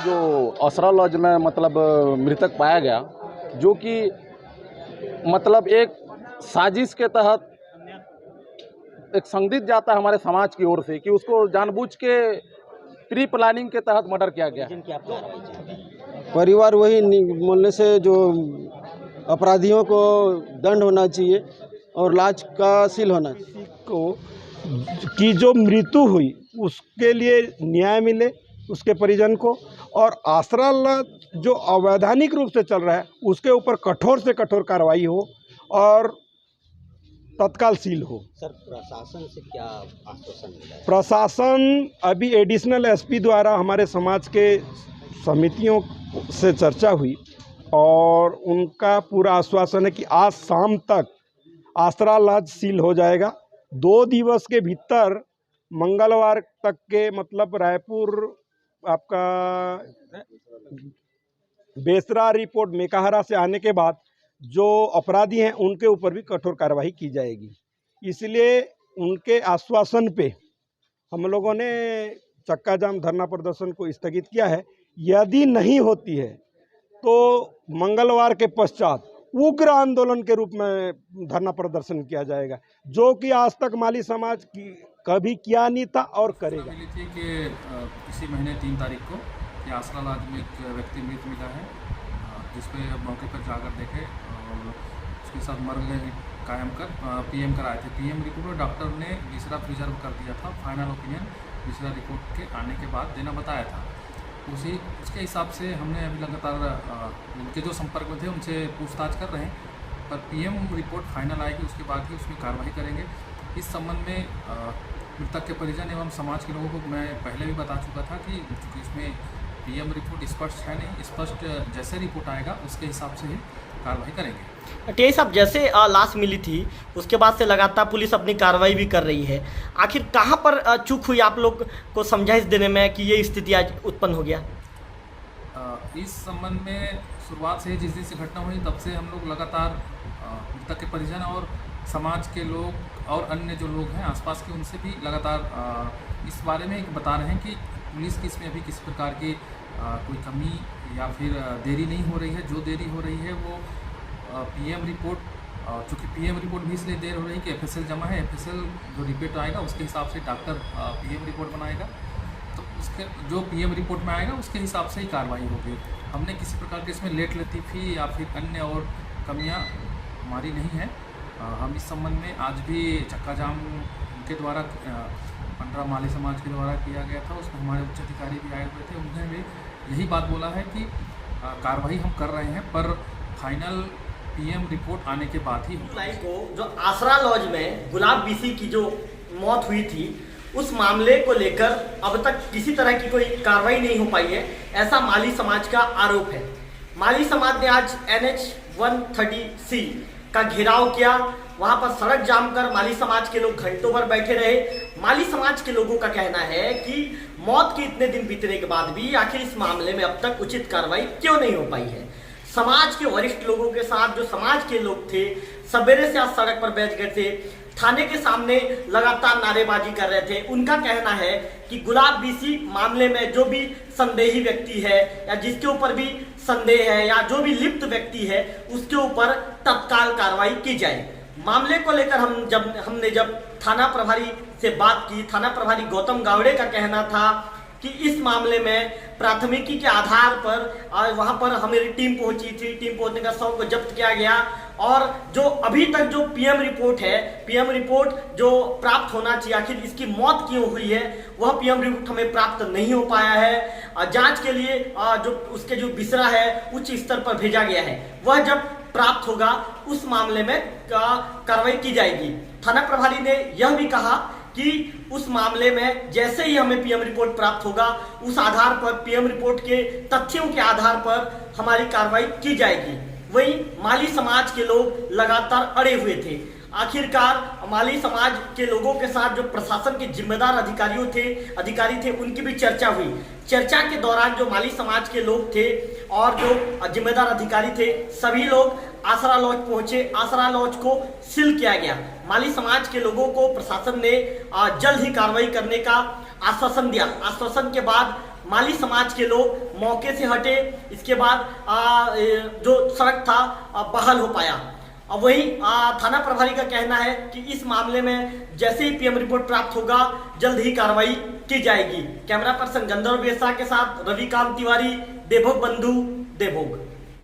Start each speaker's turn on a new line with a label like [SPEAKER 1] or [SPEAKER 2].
[SPEAKER 1] जो असरा लॉज में मतलब मृतक पाया गया, जो कि मतलब एक साजिश के तहत एक संदिग्ध जाता है हमारे समाज की ओर से कि उसको जानबूझ के प्री प्लानिंग के तहत मर्डर किया गया है।
[SPEAKER 2] परिवार वही बोलने से जो अपराधियों को दंड होना चाहिए और लाज का सील होना चाहिए
[SPEAKER 3] को की जो मृत्यु हुई उसके लिए न्याय मिले उसके परिजन को, और आसरा लॉज जो अवैधानिक रूप से चल रहा है उसके ऊपर कठोर से कठोर कार्रवाई हो और तत्काल सील हो।
[SPEAKER 4] सर, प्रशासन से क्या आश्वासन मिला है?
[SPEAKER 3] प्रशासन अभी एडिशनल एसपी द्वारा हमारे समाज के समितियों से चर्चा हुई और उनका पूरा आश्वासन है कि आज शाम तक आसरा लॉज सील हो जाएगा। 2 दिवस के भीतर मंगलवार तक के मतलब रायपुर आपका बेसरा रिपोर्ट मेकाहारा से आने के बाद जो अपराधी हैं उनके ऊपर भी कठोर कार्रवाई की जाएगी। इसलिए उनके आश्वासन पे हम लोगों ने चक्का जाम धरना प्रदर्शन को स्थगित किया है। यदि नहीं होती है तो मंगलवार के पश्चात उग्र आंदोलन के रूप में धरना प्रदर्शन किया जाएगा, जो कि आज तक माली समाज की कभी किया नहीं था और करेगा।
[SPEAKER 5] मिली थी कि इसी महीने 3 तारीख को कि आसरा लॉज में एक व्यक्ति मृत मिला है, जिसपे मौके पर जाकर देखे और उसके साथ मर्ग कायम कर पीएम कराए थे। पीएम रिपोर्ट में डॉक्टर ने तीसरा प्रिजर्व कर दिया था। फाइनल ओपिनियन तीसरा रिपोर्ट के आने के बाद देना बताया था। उसके हिसाब से हमने अभी लगातार उनके जो संपर्क में थे उनसे पूछताछ कर रहे हैं, पर पीएम रिपोर्ट फाइनल आएगी उसके बाद ही उसमें कार्रवाई करेंगे। इस संबंध में मृतक के परिजन एवं समाज के लोगों को मैं पहले भी बता चुका था कि इसमें पीएम रिपोर्ट स्पष्ट है नहीं, स्पष्ट जैसे रिपोर्ट आएगा उसके हिसाब से ही कार्रवाई करेंगे।
[SPEAKER 6] टी साहब, जैसे लाश मिली थी उसके बाद से लगातार पुलिस अपनी कार्रवाई भी कर रही है, आखिर कहां पर चूक हुई आप लोग को समझाइश देने में कि ये स्थिति आज उत्पन्न हो गया?
[SPEAKER 5] इस संबंध में शुरुआत से जिस दिन से घटना हुई तब से हम लोग लगातार मृतक के परिजन और समाज के लोग और अन्य जो लोग हैं आसपास के उनसे भी लगातार इस बारे में बता रहे हैं कि पुलिस की इसमें अभी किसी प्रकार की कोई कमी या फिर देरी नहीं हो रही है। जो देरी हो रही है वो पीएम रिपोर्ट, चूँकि पीएम रिपोर्ट भी इसलिए देर हो रही है कि एफएसएल जमा है। एफएसएल जो रिपोर्ट आएगा उसके हिसाब से डॉक्टर पीएम रिपोर्ट बनाएगा, तो उसके जो पीएम रिपोर्ट में आएगा उसके हिसाब से ही कार्रवाई होगी। हमने किसी प्रकार के इसमें लेट लतीफ़ी या फिर अन्य और कमियां हमारी नहीं है। हम इस संबंध में आज भी चक्का जाम के द्वारा 15 माली समाज के द्वारा किया गया था, उसमें हमारे उच्च अधिकारी भी आए हुए थे। उन्होंने भी यही बात बोला है कि कार्रवाई हम कर रहे हैं, पर फाइनल पीएम रिपोर्ट आने के बाद ही
[SPEAKER 6] को जो आसरा लॉज में गुलाब बीसी की जो मौत हुई थी उस मामले को लेकर अब तक किसी तरह की कोई कार्रवाई नहीं हो पाई है, ऐसा माली समाज का आरोप है। माली समाज ने आज NH 130C का घेराव किया, वहां पर सड़क जाम कर माली समाज के लोग घंटों भर बैठे रहे। माली समाज के लोगों का कहना है कि मौत के इतने दिन बीतने के बाद भी आखिर इस मामले में अब तक उचित कार्रवाई क्यों नहीं हो पाई है। समाज के वरिष्ठ लोगों के साथ जो समाज के लोग थे सवेरे से आज सड़क पर बैठ गए थे, थाने के सामने लगातार नारेबाजी कर रहे थे। उनका कहना है कि गुलाब बीसी मामले में जो भी संदेही व्यक्ति है या जिसके ऊपर भी संदेह है या जो भी लिप्त व्यक्ति है उसके ऊपर तत्काल कार्रवाई की जाए। मामले को लेकर हमने जब थाना प्रभारी से बात की, थाना प्रभारी गौतम गावड़े का कहना था कि इस मामले में प्राथमिकी के आधार पर वहां पर हमारी टीम पहुंची थी। टीम पहुंचने का शव को जब्त किया गया और जो अभी तक जो पीएम रिपोर्ट है, पीएम रिपोर्ट जो प्राप्त होना चाहिए, आखिर इसकी मौत क्यों हुई है वह पीएम रिपोर्ट हमें प्राप्त नहीं हो पाया है। जांच के लिए जो उसके जो बिसरा है उच्च स्तर पर भेजा गया है, वह जब प्राप्त होगा उस मामले में कार्रवाई की जाएगी। थाना प्रभारी ने यह भी कहा कि उस मामले में जैसे ही हमें पीएम रिपोर्ट प्राप्त होगा उस आधार पर पीएम रिपोर्ट के तथ्यों के आधार पर हमारी कार्रवाई की जाएगी। वहीं माली समाज के लोग लगातार अड़े हुए थे। आखिरकार माली समाज के लोगों के साथ जो प्रशासन के जिम्मेदार अधिकारी थे उनकी भी चर्चा हुई। चर्चा के दौरान जो माली समाज के लोग थे और जो जिम्मेदार अधिकारी थे सभी लोग आसरा लॉज पहुंचे। आसरा लॉज को सील किया गया। माली समाज के लोगों को प्रशासन ने जल्द ही कार्रवाई करने का आश्वासन दिया। आश्वासन के बाद माली समाज के लोग मौके से हटे। इसके बाद जो सड़क था बहाल हो पाया। अब वही थाना प्रभारी का कहना है कि इस मामले में जैसे ही पीएम रिपोर्ट प्राप्त होगा जल्द ही कार्रवाई की जाएगी। कैमरा पर्सन गंधर्व बेसा के साथ रविकांत तिवारी, देवभोग बंधु, देवभोग।